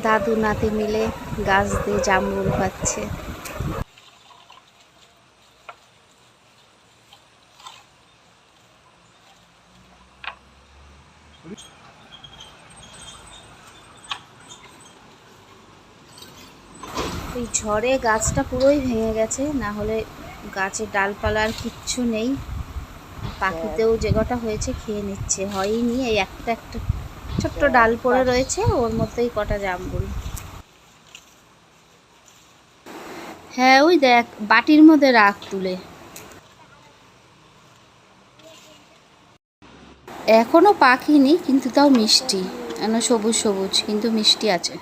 দাদু নাতি মিলে গাছ দিয়ে জামরুল পাচ্ছে। এই ঝড়ে গাছটা পুরোই ভেঙে গেছে, না হলে গাছের ডালপালা আর কিচ্ছু নেই। পাখিতেও যে কটা হয়েছে খেয়ে নিচ্ছে, হয়নি। এই একটা একটা ছোট্ট ডাল পড়ে রয়েছে, ওর মধ্যেই কটা জামরুল। হ্যাঁ ওই দেখ বাটির মধ্যে রাখ তুলে। এখনো পাখিনি কিন্তু তাও মিষ্টি, সবুজ সবুজ কিন্তু মিষ্টি আছে।